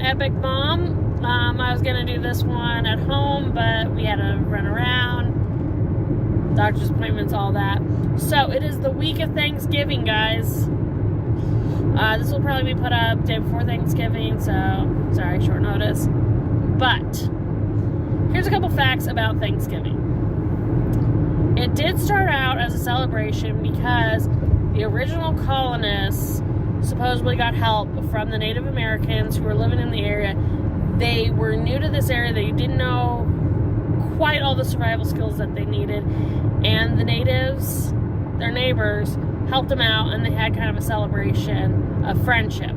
Epic Mom. I was going to do this one at home, but we had to run around. Doctor's appointments, all that. So, it is the week of Thanksgiving, guys. This will probably be put up day before Thanksgiving, so, sorry, short notice. But, here's a couple facts about Thanksgiving. It did start out as a celebration because the original colonists supposedly got help from the Native Americans who were living in the area. They were new to this area. They didn't know quite all the survival skills that they needed. And the natives, their neighbors, helped them out, and they had kind of a celebration of friendship.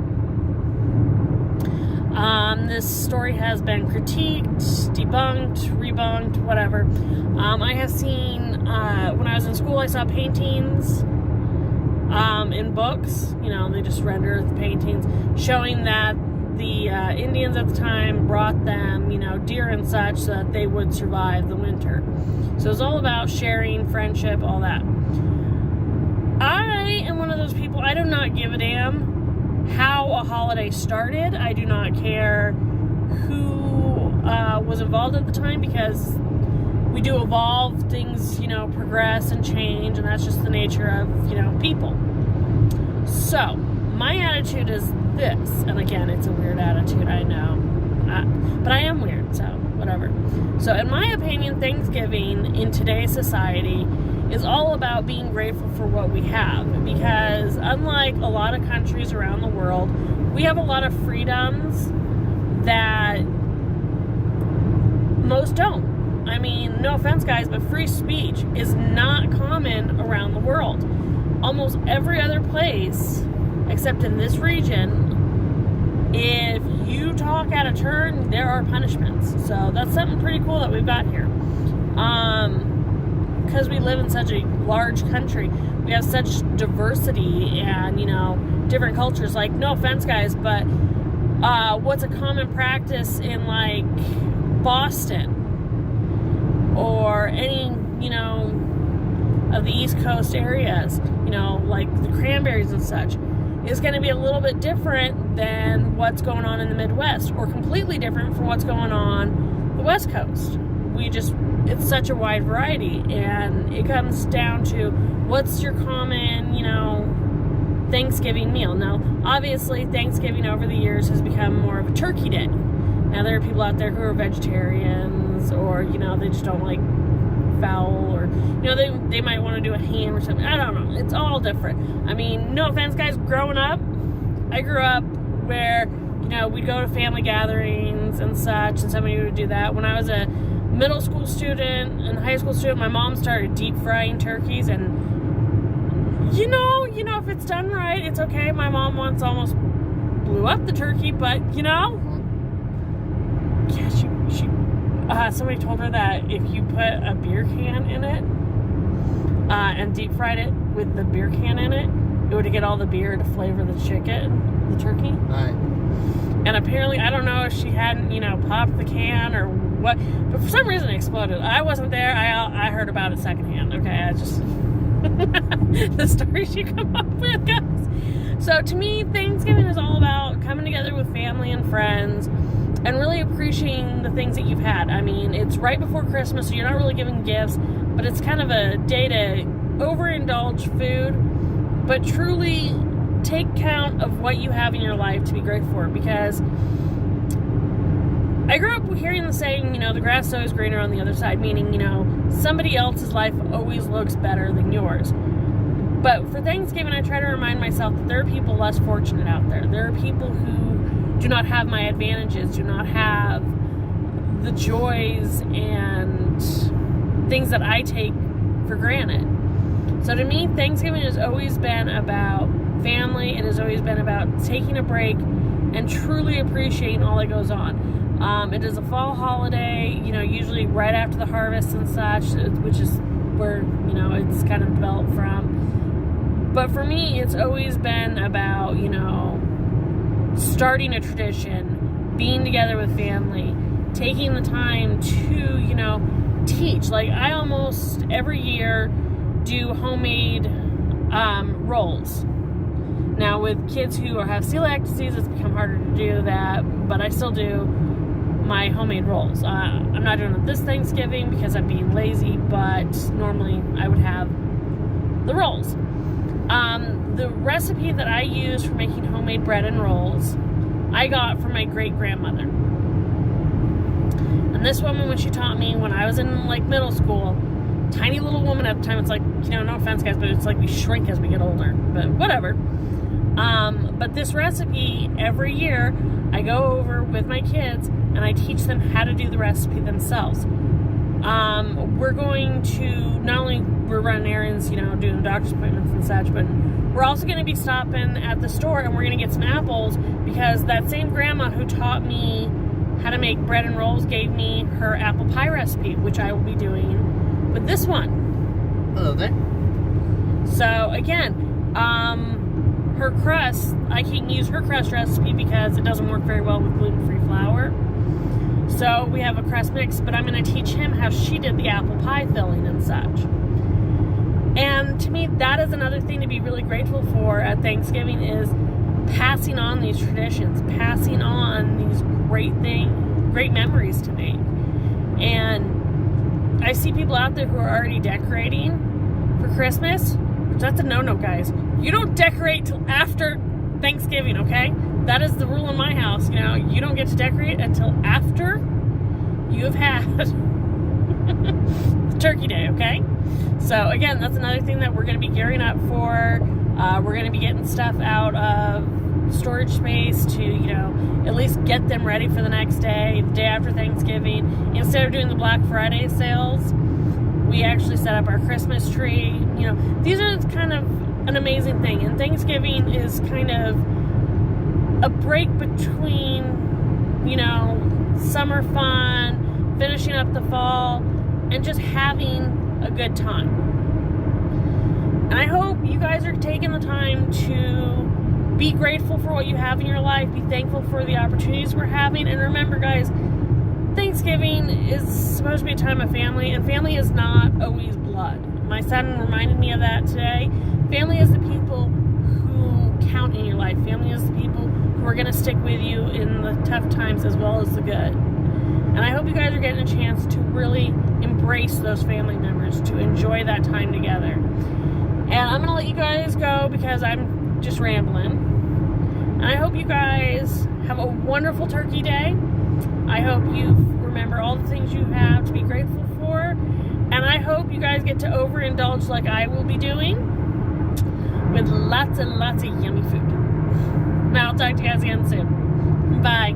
This story has been critiqued, debunked, rebunked, whatever. I have seen, when I was in school, I saw paintings in books. You know, they just render the paintings showing that the Indians at the time brought them, you know, deer and such so that they would survive the winter. So it was all about sharing, friendship, all that. I am one of those people, I do not give a damn how a holiday started. I do not care who was involved at the time, because we do evolve, things, you know, progress and change, and that's just the nature of, you know, people. So, my attitude is this, and again, it's a weird attitude, I know, but I am weird, so whatever. So, in my opinion, Thanksgiving in today's society is all about being grateful for what we have, because unlike a lot of countries around the world, we have a lot of freedoms that most don't. I mean, no offense, guys, but free speech is not common around the world. Almost every other place, except in this region, if you talk out of turn, there are punishments. So that's something pretty cool that we've got here. Because we live in such a large country, we have such diversity and, you know, different cultures. Like, no offense, guys, but what's a common practice in, like, Boston or any, you know, of the East Coast areas, you know, like the cranberries and such, is going to be a little bit different than what's going on in the Midwest, or completely different from what's going on the West Coast. It's such a wide variety, and it comes down to what's your common, you know, Thanksgiving meal. Now, obviously, Thanksgiving over the years has become more of a turkey day. Now, there are people out there who are vegetarians, or, you know, they just don't like fowl, or, you know, they might want to do a ham or something. I don't know. It's all different. I mean, no offense, guys, growing up, I grew up where, you know, we'd go to family gatherings and such, and somebody would do that. When I was a middle school student and high school student, my mom started deep frying turkeys, and you know, if it's done right, it's okay. My mom once almost blew up the turkey, but, you know, yeah, somebody told her that if you put a beer can in it and deep fried it with the beer can in it, it would get all the beer to flavor the turkey. Right. And apparently, I don't know if she hadn't, you know, popped the can or what, but for some reason it exploded. I wasn't there. I heard about it secondhand. Okay, I just the stories you come up with, guys. So to me, Thanksgiving is all about coming together with family and friends and really appreciating the things that you've had. I mean, it's right before Christmas, so you're not really giving gifts, but it's kind of a day to overindulge food, but truly take count of what you have in your life to be grateful for. Because I grew up hearing the saying, you know, the grass is always greener on the other side, meaning, you know, somebody else's life always looks better than yours. But for Thanksgiving, I try to remind myself that there are people less fortunate out there. There are people who do not have my advantages, do not have the joys and things that I take for granted. So to me, Thanksgiving has always been about family. It has always been about taking a break and truly appreciating all that goes on. It is a fall holiday, you know, usually right after the harvest and such, which is where, you know, it's kind of developed from. But for me, it's always been about, you know, starting a tradition, being together with family, taking the time to, you know, teach. Like, I almost every year do homemade rolls. Now, with kids who have celiac disease, it's become harder to do that, but I still do my homemade rolls. I'm not doing it this Thanksgiving because I'm being lazy, but normally I would have the rolls. The recipe that I use for making homemade bread and rolls, I got from my great-grandmother. And this woman, when she taught me when I was in like middle school, tiny little woman at the time, it's like, no offense guys, but it's like we shrink as we get older, but whatever. But this recipe, every year, I go over with my kids and I teach them how to do the recipe themselves. We're going to, not only we're running errands, doing doctor's appointments and such, but we're also going to be stopping at the store and we're going to get some apples, because that same grandma who taught me how to make bread and rolls gave me her apple pie recipe, which I will be doing with this one. Hello there. So again, her crust, I can't use her crust recipe because it doesn't work very well with gluten-free flour. So we have a crust mix, but I'm going to teach him how she did the apple pie filling and such. And to me, that is another thing to be really grateful for at Thanksgiving, is passing on these traditions, passing on these great memories to make. And I see people out there who are already decorating for Christmas, which that's a no-no, guys. You don't decorate till after Thanksgiving, okay? That is the rule in my house. You don't get to decorate until after you have had Turkey Day, okay? So again, that's another thing that we're going to be gearing up for. We're going to be getting stuff out of storage space to, at least get them ready for the next day, the day after Thanksgiving. Instead of doing the Black Friday sales, we actually set up our Christmas tree. These are kind of an amazing thing. And Thanksgiving is kind of a break between, summer fun, finishing up the fall, and just having a good time. And I hope you guys are taking the time to be grateful for what you have in your life, be thankful for the opportunities we're having, and remember, guys, Thanksgiving is supposed to be a time of family, and family is not always blood. My son reminded me of that today. Family is the people who count in your life. Family is the people who are going to stick with you in the tough times as well as the good. And I hope you guys are getting a chance to really embrace those family members, to enjoy that time together. And I'm going to let you guys go because I'm just rambling. And I hope you guys have a wonderful Turkey Day. I hope you remember all the things you have to be grateful for. And I hope you guys get to overindulge like I will be doing, with lots and lots of yummy food. Now I'll talk to you guys again soon. Bye.